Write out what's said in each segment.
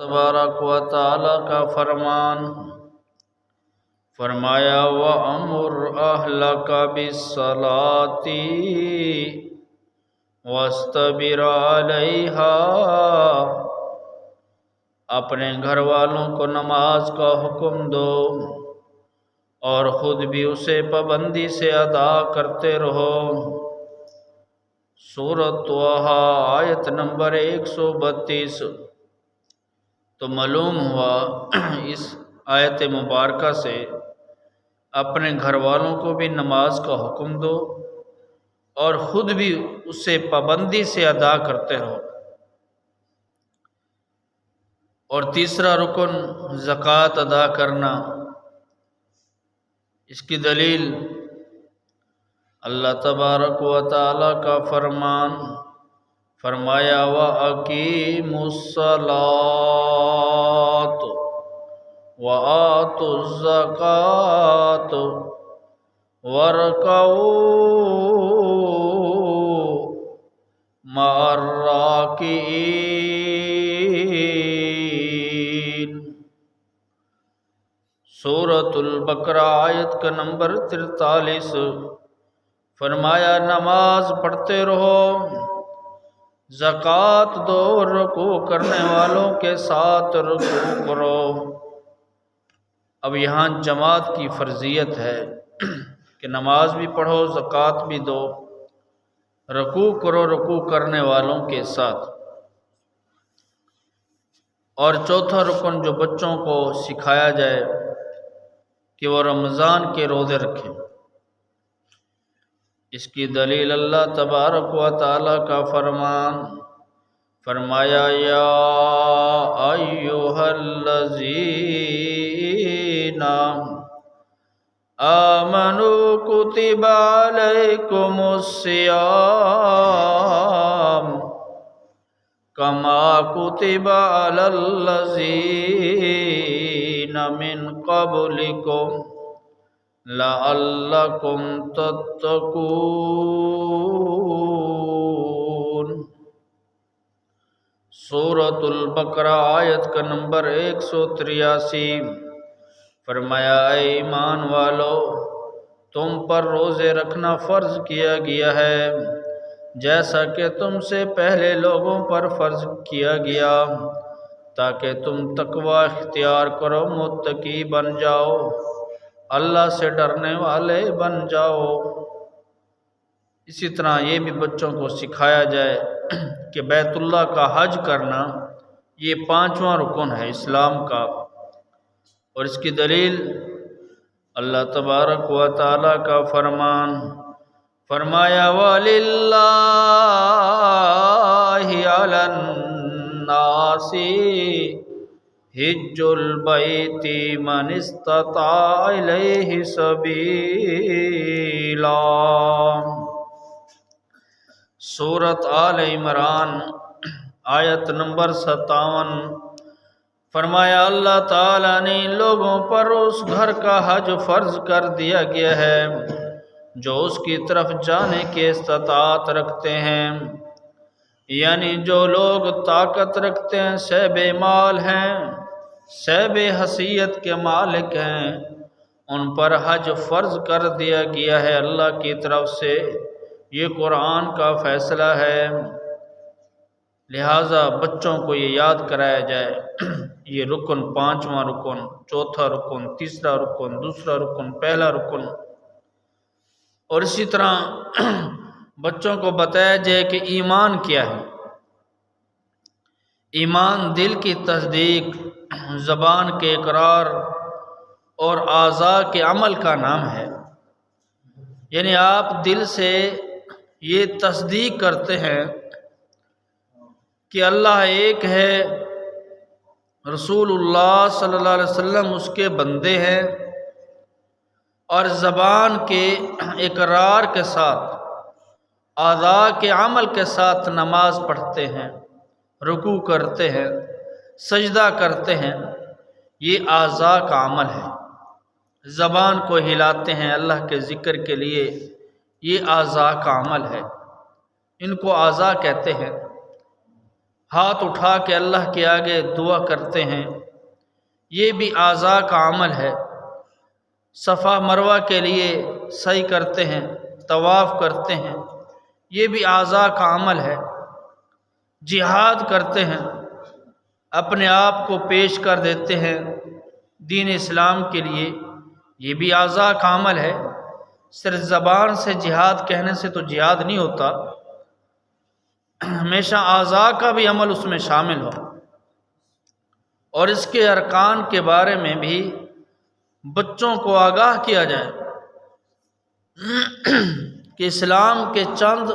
تبارک و تعالی کا فرمان فرمایا وَأَمُرْ أَهْلَكَ بِالصَّلَاةِ وَاسْتَبِرْ عَلَيْهَا، اپنے گھر والوں کو نماز کا حکم دو اور خود بھی اسے پابندی سے ادا کرتے رہو۔ سورۃ طٰہٰ آیت نمبر 132۔ تو معلوم ہوا اس آیت مبارکہ سے اپنے گھر والوں کو بھی نماز کا حکم دو اور خود بھی اسے پابندی سے ادا کرتے رہو۔ اور تیسرا رکن زکوٰۃ ادا کرنا، اس کی دلیل اللہ تبارک و تعالی کا فرمان فرمایا وَأَقِیمُوا الصَّلَاةَ وَآتُوا الزَّکَاةَ وَارْکَعُوا مَعَ الرَّاکعِینَ۔ سورۃ البقرہ آیت کا نمبر 43۔ فرمایا نماز پڑھتے رہو، زکوٰۃ دو، رکوع کرنے والوں کے ساتھ رکوع کرو۔ اب یہاں جماعت کی فرضیت ہے کہ نماز بھی پڑھو، زکوٰۃ بھی دو، رکوع کرو رکوع کرنے والوں کے ساتھ۔ اور چوتھا رکن جو بچوں کو سکھایا جائے کہ وہ رمضان کے روزے رکھیں، اس کی دلیل اللہ تبارک و تعالی کا فرمان فرمایا یا ایھا الذین آمنوا کتب علیکم الصیام کما کتب علی الذین من قبلکم لعلکم تتقون۔ سورۃ البقرہ آیت کا نمبر 183۔ فرمایا اے ایمان والو، تم پر روزے رکھنا فرض کیا گیا ہے جیسا کہ تم سے پہلے لوگوں پر فرض کیا گیا، تاکہ تم تقوی اختیار کرو، متقی بن جاؤ، اللہ سے ڈرنے والے بن جاؤ۔ اسی طرح یہ بھی بچوں کو سکھایا جائے کہ بیت اللہ کا حج کرنا یہ 5واں رکن ہے اسلام کا، اور اس کی دلیل اللہ تبارک و تعالی کا فرمان فرمایا وَلِلَّهِ عَلَى النَّاسِ حِجُّ الْبَيْتِ مَنِ اسْتَطَاعَ إِلَيْهِ سَبِیلًا۔ سورۃ آل عمران آیت نمبر 57۔ فرمایا اللہ تعالیٰ نے ان لوگوں پر اس گھر کا حج فرض کر دیا گیا ہے جو اس کی طرف جانے کے استطاعت رکھتے ہیں، یعنی جو لوگ طاقت رکھتے ہیں، صاحب مال ہیں، صاحب حیثیت کے مالک ہیں، ان پر حج فرض کر دیا گیا ہے اللہ کی طرف سے۔ یہ قرآن کا فیصلہ ہے، لہٰذا بچوں کو یہ یاد کرایا جائے۔ یہ رکن 5واں رکن، چوتھا رکن، تیسرا رکن، دوسرا رکن، پہلا رکن۔ اور اسی طرح بچوں کو بتایا جائے کہ ایمان کیا ہے۔ ایمان دل کی تصدیق، زبان کے اقرار اور اعضاء کے عمل کا نام ہے، یعنی آپ دل سے یہ تصدیق کرتے ہیں کہ اللہ ایک ہے، رسول اللہ صلی اللہ علیہ وسلم اس کے بندے ہیں، اور زبان کے اقرار کے ساتھ، اعضاء کے عمل کے ساتھ نماز پڑھتے ہیں، رکوع کرتے ہیں، سجدہ کرتے ہیں۔ یہ اعضاء کا عمل ہے، زبان کو ہلاتے ہیں اللہ کے ذکر کے لیے، یہ اعضاء کا عمل ہے، ان کو اعضاء کہتے ہیں۔ ہاتھ اٹھا کے اللہ کے آگے دعا کرتے ہیں، یہ بھی اعضاء کا عمل ہے۔ صفا مروہ کے لیے سعی کرتے ہیں، طواف کرتے ہیں، یہ بھی اعضاء کا عمل ہے۔ جہاد کرتے ہیں، اپنے آپ کو پیش کر دیتے ہیں دین اسلام کے لیے، یہ بھی اعضاء کا عمل ہے۔ صرف زبان سے جہاد کہنے سے تو جہاد نہیں ہوتا، ہمیشہ اعضاء کا بھی عمل اس میں شامل ہو۔ اور اس کے ارکان کے بارے میں بھی بچوں کو آگاہ کیا جائے کہ اسلام کے چند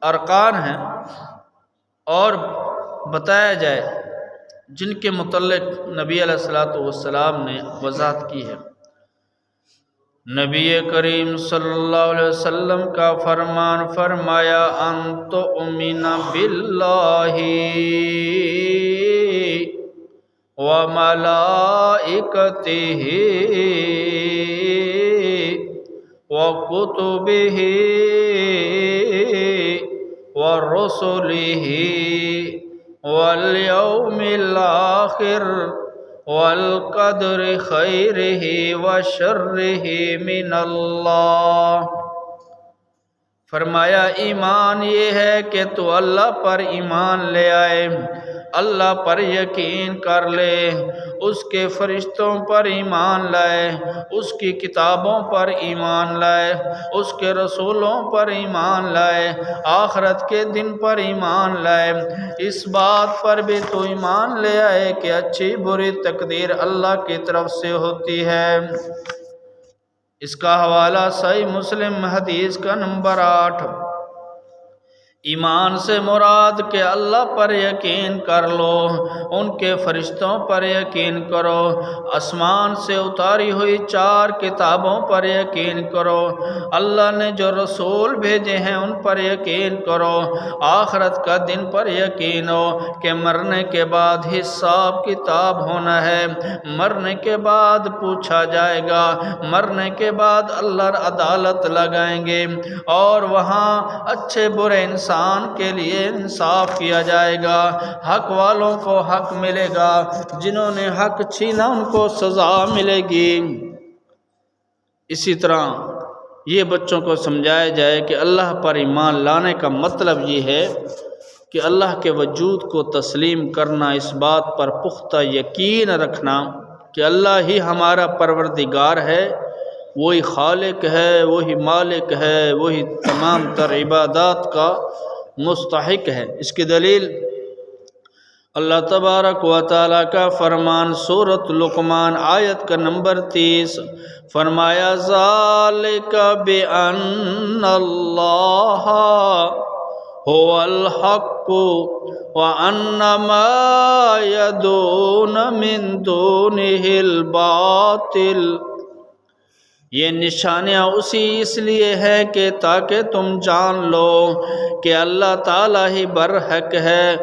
ارکان ہیں، اور بتایا جائے جن کے متعلق نبی علیہ السلام نے وضاحت کی ہے۔ نبی کریم صلی اللہ علیہ وسلم کا فرمان فرمایا، ان تؤمن باللہ وملائکتہ وکتبہ ورسلہ والیوم الآخر والقدر خیرہ وشرہ من اللہ۔ فرمایا ایمان یہ ہے کہ تو اللہ پر ایمان لے آئے، اللہ پر یقین کر لے، اس کے فرشتوں پر ایمان لائے، اس کی کتابوں پر ایمان لائے، اس کے رسولوں پر ایمان لائے، آخرت کے دن پر ایمان لائے، اس بات پر بھی تو ایمان لے آئے کہ اچھی بری تقدیر اللہ کی طرف سے ہوتی ہے۔ اس کا حوالہ صحیح مسلم حدیث کا نمبر 8۔ ایمان سے مراد کہ اللہ پر یقین کر لو، ان کے فرشتوں پر یقین کرو، آسمان سے اتاری ہوئی 4 کتابوں پر یقین کرو، اللہ نے جو رسول بھیجے ہیں ان پر یقین کرو، آخرت کا دن پر یقین ہو کہ مرنے کے بعد حساب کتاب ہونا ہے، مرنے کے بعد پوچھا جائے گا، مرنے کے بعد اللہ عدالت لگائیں گے، اور وہاں اچھے برے انسان کے لیے انصاف کیا جائے گا، حق والوں کو حق ملے گا، جنہوں نے حق چھینا ان کو سزا ملے گی۔ اسی طرح یہ بچوں کو سمجھایا جائے کہ اللہ پر ایمان لانے کا مطلب یہ ہے کہ اللہ کے وجود کو تسلیم کرنا، اس بات پر پختہ یقین رکھنا کہ اللہ ہی ہمارا پروردگار ہے، وہی خالق ہے، وہی مالک ہے، وہی تمام تر عبادات کا مستحق ہے۔ اس کی دلیل اللہ تبارک و تعالیٰ کا فرمان سورۃ لقمان آیت کا نمبر 30، فرمایا ذالک بأن اللہ هو الحق وأن ما يدعون من دونه الباطل۔ یہ نشانیاں اس لیے ہیں کہ تاکہ تم جان لو کہ اللہ تعالیٰ ہی برحق ہے،